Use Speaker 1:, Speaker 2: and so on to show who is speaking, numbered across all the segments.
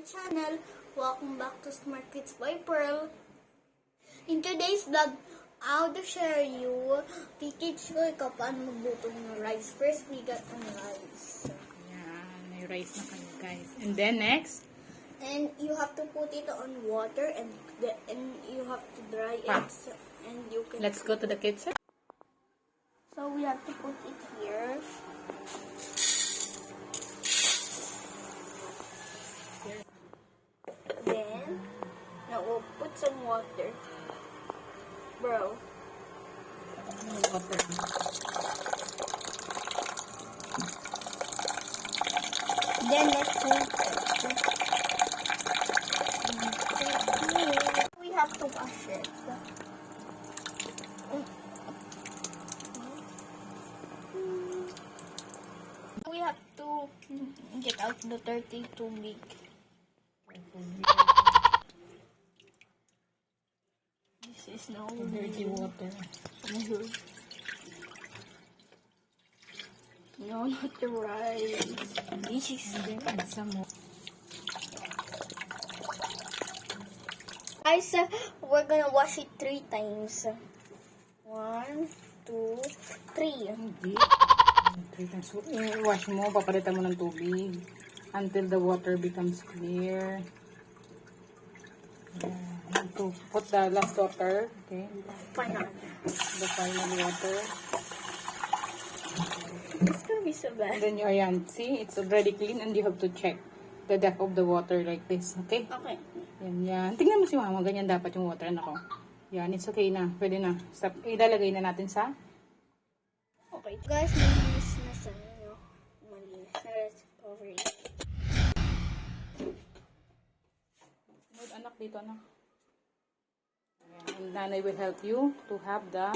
Speaker 1: channel. Welcome back to Smart Kids by Pearl. In today's vlog, I'll share you teach ko ikaw paano magluto ng rice. First, we got ang rice.
Speaker 2: Yan, may rice na kayo guys. And then next?
Speaker 1: And you have to put it on water and you have to dry it. And you can.
Speaker 2: Let's go to the kitchen.
Speaker 1: So we have to put it here. Then, now we'll put some water. Bro.
Speaker 2: Water.
Speaker 1: Then let's wait. We have to wash it. We have to get out the dirty too big. This is now
Speaker 2: Dirty water.
Speaker 1: No, not the rice. This is
Speaker 2: Add some more.
Speaker 1: Guys, we're gonna wash it 3 times. 1, 2, 3.
Speaker 2: Hindi. 3 times. Wash mo, papalitan mo ng tubig until the water becomes clear. You have to put the last water, okay?
Speaker 1: Final.
Speaker 2: The final water.
Speaker 1: It's gonna be so
Speaker 2: And
Speaker 1: bad.
Speaker 2: then, ayan, see, it's already clean and you have to check the depth of the water like this, okay?
Speaker 1: Okay.
Speaker 2: Yan, yan. Tingnan mo si mama, ganyan dapat yung water, nako. Yan, it's okay na, pwede na. Stop. Ilalagay na natin sa
Speaker 1: Okay. Guys, malinis na siya. No? Malinis na. Let's cover it.
Speaker 2: Good, anak, dito, anak. Ayan, and nanay will help you to have the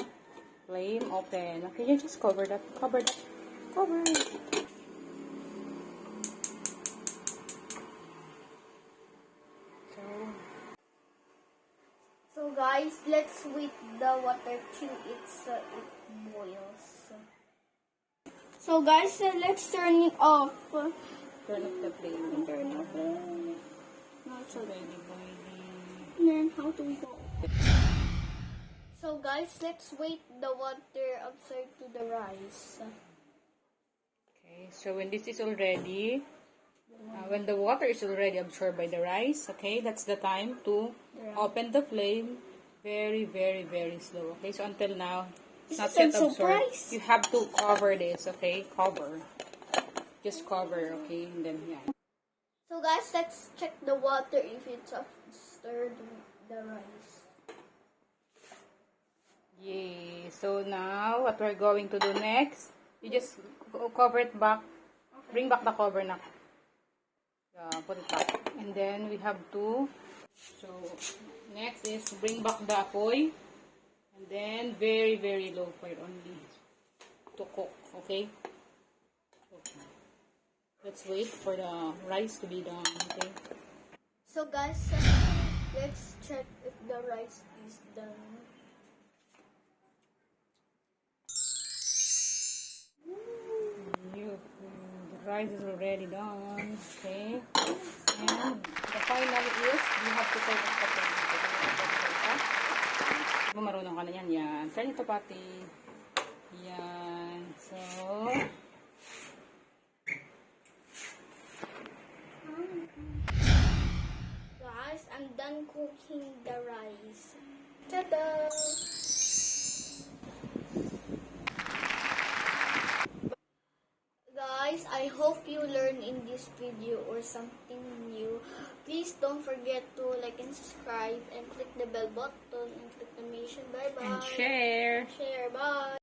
Speaker 2: flame open. Okay, you just cover that. Cover that. Cover it.
Speaker 1: So guys, let's wait the water till it boils. So guys, let's turn it off.
Speaker 2: Turn up the flame.
Speaker 1: Turn off it. No, it's okay.
Speaker 2: Ready, boiling.
Speaker 1: Then how do we go? So guys, let's wait the water absorb to the rice.
Speaker 2: Okay, so when this is already, when the water is already absorbed by the rice, okay, that's the time to open the flame very, very, very slow. Okay, so until now, it's not yet absorbed. You have to cover this, okay? Cover. Just cover, okay? And then, yeah.
Speaker 1: So guys, let's check the water if it's absorbed the rice.
Speaker 2: Yay. So now, what we're going to do next, you just cover it back.
Speaker 1: Okay.
Speaker 2: Bring back the cover na. Put it back. And then, we have to, so, next is bring back the apoy. And then, very, very low fire only to cook. Okay? Okay. Let's wait for the rice to be done. Okay?
Speaker 1: So guys, let's check if the rice is done.
Speaker 2: The rice is already done. Okay? And the final is, you have to turn it up. Kung marunong ka na yan, yan. Turn ito pati. Yan. So,
Speaker 1: Guys, I'm done cooking the rice. Ta-da! Guys, I hope you learn in this video or something new. Please don't forget to like and subscribe and click the bell button and click the notification. Bye-bye.
Speaker 2: and share.
Speaker 1: Share. Bye.